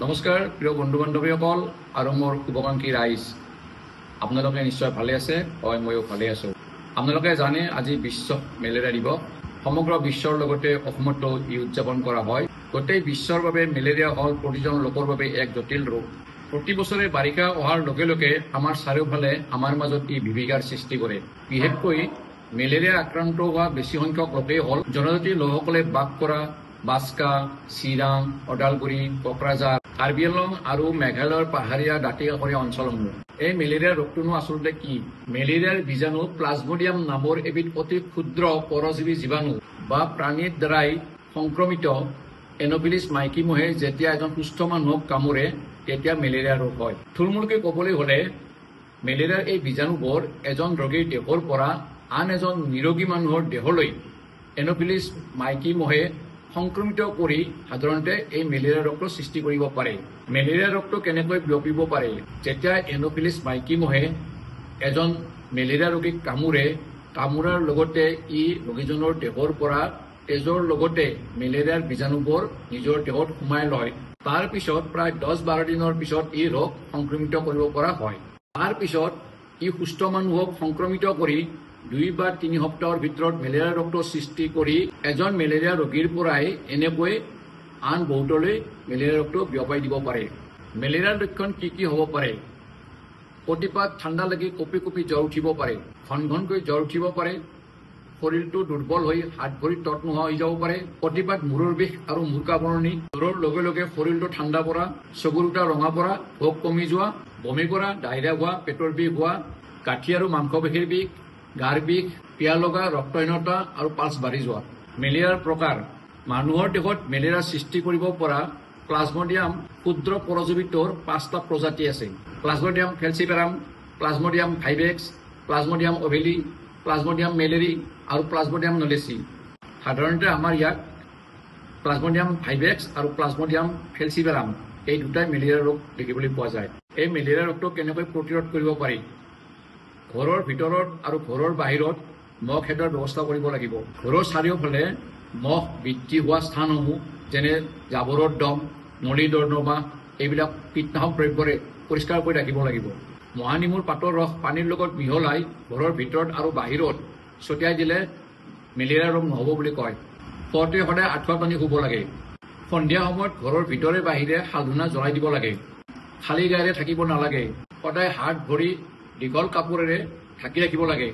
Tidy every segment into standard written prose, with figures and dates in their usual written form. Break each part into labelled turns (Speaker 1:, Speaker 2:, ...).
Speaker 1: নমস্কাৰ প্ৰিয় বন্ধু বান্ধৱীসকল আৰু মোৰ শুভাকাংক্ষী ৰাইজ, আপোনালোকে নিশ্চয় ভালে আছে। হয়, ময়ো ভালে আছোঁ। আপোনালোকে জানে আজি বিশ্ব মেলেৰিয়া দিৱস। সমগ্ৰ বিশ্বৰ লগতে অসমতো ই উদযাপন কৰা হয়। গোটেই বিশ্বৰ বাবে মেলেৰিয়া হ'ল প্ৰতিজন লোকৰ বাবে এক জটিল ৰোগ। প্ৰতি বছৰে বাৰিষা অহাৰ লগে লগে আমাৰ চাৰিওফালে আমাৰ মাজত ই ভীতিকাৰ সৃষ্টি কৰে। বিশেষকৈ মেলেৰিয়া আক্ৰান্ত হোৱা বেছি সংখ্যক লোকেই হ'ল জনজাতি লোকসকলে বাস কৰা বাস্কা, চিৰাং, ওদালগুৰি, কোকৰাঝাৰ, কাৰ্বি আংলং আৰু মেঘালয়ৰ পাহাৰীয়া দাঁতিকাষৰীয়া অঞ্চলসমূহ। এই মেলেৰিয়া ৰোগটোনো আচলতে কি? মেলেৰিয়াৰ বীজাণু প্লাজমডিয়াম নামৰ এবিধ অতি ক্ষুদ্ৰ পৰজীৱী জীৱাণু বা প্ৰাণীৰ দ্বাৰাই সংক্ৰমিত এন'ফিলিছ মাইকী মহে যেতিয়া এজন সুস্থ মানুহক কামোৰে তেতিয়া মেলেৰিয়া ৰোগ হয়। থুলমূলকৈ ক'বলৈ হ'লে মেলেৰিয়াৰ এই বীজাণুবোৰ এজন ৰোগীৰ দেহৰ পৰা আন এজন নিৰোগী মানুহৰ দেহলৈ এন'ফিলিছ মাইকী মহে সংক্ৰমিত কৰি সাধাৰণতে এই মেলেৰিয়া ৰোগটোৰ সৃষ্টি কৰিব পাৰে। মেলেৰিয়া ৰোগটো কেনেকৈ বিয়পিব পাৰে? যেতিয়া এন'ফিলিছ মাইকী মহে এজন মেলেৰিয়া ৰোগীক কামোৰাৰ লগতে ই ৰোগীজনৰ দেহৰ পৰা তেজৰ লগতে মেলেৰিয়াৰ বীজাণুবোৰ নিজৰ দেহত সোমাই লয়। তাৰ পিছত প্ৰায় 10-12 দিনৰ পিছত ই ৰোগ সংক্ৰমিত কৰিব পৰা হয়। তাৰ পিছত ই সুস্থ মানুহক সংক্ৰমিত কৰি 2 বা 3 সপ্তাহৰ ভিতৰত মেলেৰিয়া ৰোগটো সৃষ্টি কৰি এজন মেলেৰিয়া ৰোগীৰ পৰাই এনেকৈ আন বহুতলৈ মেলেৰিয়া ৰোগটো বিয়পাই দিব পাৰে। মেলেৰিয়াৰ লক্ষণ কি হ'ব পাৰে? অতিপাত ঠাণ্ডা লাগি কঁপি কঁপি জ্বৰ উঠিব পাৰে, ঘনঘনকৈ জ্বৰ উঠিব পাৰে, শৰীৰটো দুৰ্বল হৈ হাত ভৰি তত নোহোৱা হৈ যাব পাৰে, অতিপাত মূৰৰ বিষ আৰু মূৰকা বৰণি, জ্বৰৰ লগে লগে শৰীৰটো ঠাণ্ডা পৰা, চকুৰ দুটা ৰঙা পৰা, ভোক কমি যোৱা, বমি কৰা, ডায়েৰিয়া হোৱা, পেটৰ বিষ হোৱা, গাঁঠি আৰু মাংসপেশীৰ বিষ, গাৰ বিষ, পিয়া লগা, ৰক্তহীনতা আৰু পালচ বাঢ়ি যোৱা। মেলেৰিয়াৰ প্ৰকাৰ: মানুহৰ দেহত মেলেৰিয়া সৃষ্টি কৰিব পৰা প্লাজমডিয়াম ক্ষুদ্ৰ পৰজীৱীটোৰ 5টা প্ৰজাতি আছে। Plasmodium falciparum, Plasmodium vivax, Plasmodium ovale, Plasmodium malariae আৰু প্লাজমডিয়াম নলেচি। সাধাৰণতে আমাৰ ইয়াত প্লাজমডিয়াম ভাইভেক্স আৰু প্লাজমডিয়াম ফেলচিপেৰাম এই দুটাই মেলেৰিয়া ৰোগ দেখিবলৈ পোৱা যায়। এই মেলেৰিয়া ৰোগটো কেনেকৈ প্ৰতিৰোধ কৰিব পাৰি? ঘৰৰ ভিতৰত আৰু ঘৰৰ বাহিৰত মহ খেদৰ ব্যৱস্থা কৰিব লাগিব। ঘৰৰ চাৰিওফালে মহ বৃদ্ধি হোৱা স্থানসমূহ যেনে জাবৰৰ দম, নলী নৰ্দমা এইবিলাক কীটনাশক দ্ৰব্যৰে পৰিষ্কাৰ কৰি ৰাখিব লাগিব। মহানিমৰ পাতৰ ৰস পানীৰ লগত মিহলাই ঘৰৰ ভিতৰত আৰু বাহিৰত ছটিয়াই দিলে মেলেৰিয়া ৰোগ নহ'ব বুলি কয়। পুৱাতে সদায় আঁঠুৱা টানি শুব লাগে। সন্ধিয়া সময়ত ঘৰৰ ভিতৰে বাহিৰে সাধুনা জ্বলাই দিব লাগে। খালী গায়েৰে থাকিব নালাগে। সদায় হাত ভৰি দীঘল কাপোৰেৰে ঢাকি ৰাখিব লাগে।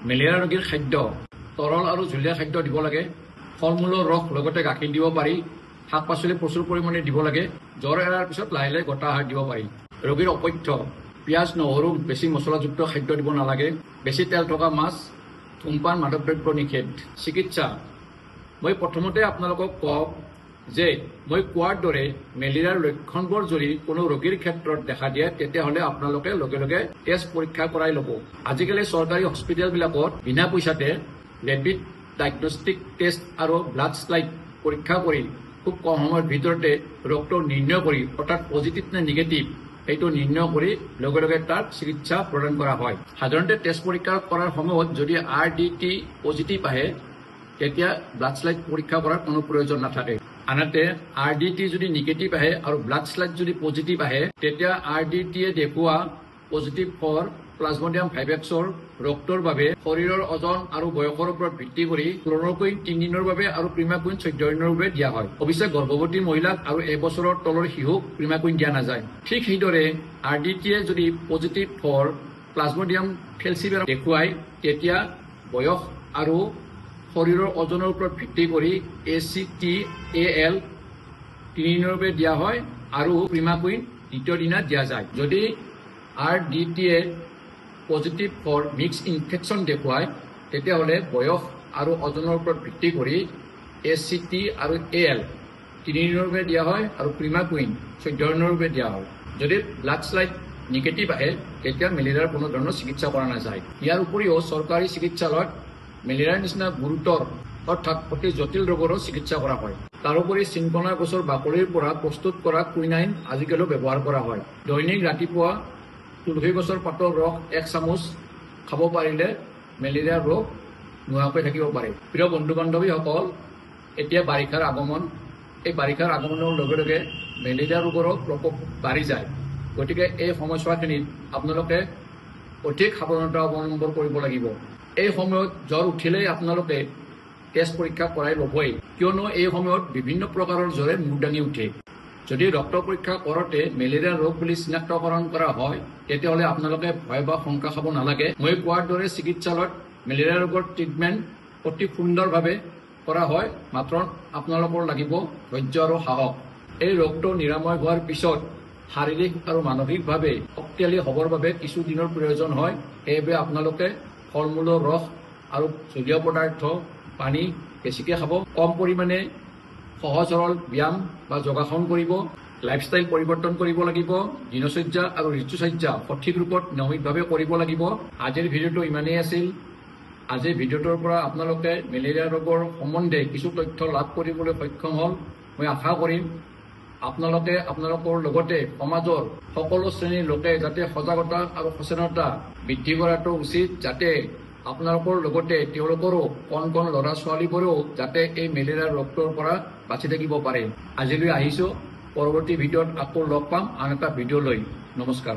Speaker 1: মেলেৰিয়া ৰোগীৰ খাদ্য: তৰল আৰু জুলীয়া খাদ্য দিব লাগে। ফল মূলৰ ৰস লগতে গাখীৰ দিব পাৰি। শাক পাচলি প্ৰচুৰ পৰিমাণে দিব লাগে। জ্বৰ এৰাৰ পিছত লাহে লাহে গোটা আহাৰ দিব পাৰি। ৰোগীৰ অপথ্য: পিঁয়াজ নহৰু বেছি মছলাযুক্ত খাদ্য দিব নালাগে। বেছি তেল থকা মাছ, ধূমপান, মাদক দ্ৰব্য নিষেধ। চিকিৎসা: মই প্ৰথমতে আপোনালোকক কওঁ যে মই কোৱাৰ দৰে মেলেৰিয়াৰ লক্ষণবোৰ যদি কোনো ৰোগীৰ ক্ষেত্ৰত দেখা দিয়ে তেতিয়াহ'লে আপোনালোকে লগে লগে টেষ্ট পৰীক্ষা কৰাই ল'ব। আজিকালি চৰকাৰী হস্পিটেলবিলাকত বিনা পইচাতে ৰেপিড ডায়েগনষ্টিক টেষ্ট আৰু ব্লাড শ্লাইড পৰীক্ষা কৰি খুব কম সময়ৰ ভিতৰতে ৰোগটো নিৰ্ণয় কৰি, অৰ্থাৎ পজিটিভ নে নিগেটিভ সেইটো নিৰ্ণয় কৰি লগে লগে তাৰ চিকিৎসা প্ৰদান কৰা হয়। সাধাৰণতে টেষ্ট পৰীক্ষা কৰাৰ সময়ত যদি RDT পজিটিভ আহে তেতিয়া ব্লাড শ্লাইড পৰীক্ষা কৰাৰ কোনো প্ৰয়োজন নাথাকে। আনহাতে RDT যদি নিগেটিভ আহে আৰু ব্লাড শ্লাইড যদি পজিটিভ আহে তেতিয়া RDTয়ে দেখুওৱা পজিটিভ ফৰ প্লাজমডিয়াম ভাইভেক্সৰ ৰোগটোৰ বাবে শৰীৰৰ ওজন আৰু বয়সৰ ওপৰত ভিত্তি কৰি ক্লৰকুইন 3 দিনৰ বাবে আৰু প্ৰিমাকুইন 14 দিনৰ বাবে দিয়া হয়। অৱশ্যে গৰ্ভৱতী মহিলাক আৰু 1 বছৰৰ তলৰ শিশুক প্ৰিমাকুইন দিয়া নাযায়। ঠিক সেইদৰে RDTয়ে যদি পজিটিভ ফৰ প্লাজমডিয়াম ফেলচিপেৰাম দেখুৱায় তেতিয়া বয়স আৰু শৰীৰৰ ওজনৰ ওপৰত ভিত্তি কৰি ACTAL 3 দিনৰ বাবে দিয়া হয় আৰু প্ৰিমাকুইন দ্বিতীয় দিনা দিয়া যায়। যদি RDTয়ে পজিটিভ ফৰ মিক্স ইনফেকশ্যন দেখুৱায় তেতিয়াহ'লে বয়স আৰু ওজনৰ ওপৰত ভিত্তি কৰি ACT আৰু AL 3 দিনৰ বাবে দিয়া হয় আৰু প্ৰিমাকুইন 14 দিনৰ বাবে দিয়া হয়। যদি ব্লাড শ্লাইড নিগেটিভ আহে তেতিয়া মেলেৰিয়াৰ কোনো ধৰণৰ চিকিৎসা কৰা নাযায়। ইয়াৰ উপৰিও চৰকাৰী চিকিৎসালয়ত মেলেৰিয়াৰ নিচিনা গুৰুতৰ অৰ্থাৎ অতি জটিল ৰোগৰো চিকিৎসা কৰা হয়। তাৰোপৰি চিনকোনা গছৰ বাকলিৰ পৰা প্ৰস্তুত কৰা কুইনাইন আজিকালিও ব্যৱহাৰ কৰা হয়। দৈনিক ৰাতিপুৱা তুলসী গছৰ পাতৰ ৰস 1 চামুচ খাব পাৰিলে মেলেৰিয়া ৰোগ নোহোৱাকৈ থাকিব পাৰে। প্ৰিয় বন্ধু বান্ধৱীসকল, এতিয়া বাৰিষাৰ আগমন। এই বাৰিষাৰ আগমনৰ লগে লগে মেলেৰিয়া ৰোগৰ প্ৰকোপ বাঢ়ি যায়। গতিকে এই সময়ছোৱাখিনিত আপোনালোকে অধিক সাৱধানতা অৱলম্বন কৰিব লাগিব। এই সময়ত জ্বৰ উঠিলেই আপোনালোকে টেষ্ট পৰীক্ষা কৰাই ল'বই, কিয়নো এই সময়ত বিভিন্ন প্ৰকাৰৰ জ্বৰে মূৰ দাঙি উঠে। যদি ৰক্ত পৰীক্ষা কৰোঁতে মেলেৰিয়া ৰোগ বুলি চিনাক্তকৰণ কৰা হয়, তেতিয়াহ'লে আপোনালোকে ভয় বা শংকা খাব নালাগে। মই কোৱাৰ দৰে চিকিৎসালয়ত মেলেৰিয়া ৰোগৰ ট্ৰিটমেণ্ট অতি সুন্দৰভাৱে কৰা হয়, মাত্ৰ আপোনালোকৰ লাগিব ধৈৰ্য আৰু সাহস। এই ৰোগটো নিৰাময় হোৱাৰ পিছত শাৰীৰিক আৰু মানসিকভাৱে শক্তিশালী হ'বৰ বাবে কিছু দিনৰ প্ৰয়োজন হয়। সেইবাবে আপোনালোকে ফল মূলৰ ৰস আৰু জলীয় পদাৰ্থ, পানী বেছিকৈ খাব, কম পৰিমাণে সহজ সৰল ব্যায়াম বা যোগাসন কৰিব, লাইফষ্টাইল পৰিৱৰ্তন কৰিব লাগিব, দিনচৰ্যা আৰু ঋতুচৰ্যা সঠিক ৰূপত নিয়মিতভাৱে কৰিব লাগিব। আজিৰ ভিডিঅ'টো ইমানেই আছিল। আজিৰ ভিডিঅ'টোৰ পৰা আপোনালোকে মেলেৰিয়া ৰোগৰ সম্বন্ধে কিছু তথ্য লাভ কৰিবলৈ সক্ষম হ'ল। মই আশা কৰিম আপোনালোকে আপোনালোকৰ লগতে সমাজৰ সকলো শ্ৰেণীৰ লোকে যাতে সজাগতা আৰু সচেতনতা বৃদ্ধি কৰাটো উচিত, যাতে আপোনালোকৰ লগতে তেওঁলোকৰো কণ কণ ল'ৰা ছোৱালীবোৰেও যাতে এই মেলেৰিয়া ৰোগটোৰ পৰা বাচি থাকিব পাৰে। আজিলৈ আহিছোঁ, পৰৱৰ্তী ভিডিঅ'ত আকৌ লগ পাম আন এটা ভিডিঅ' লৈ। নমস্কাৰ।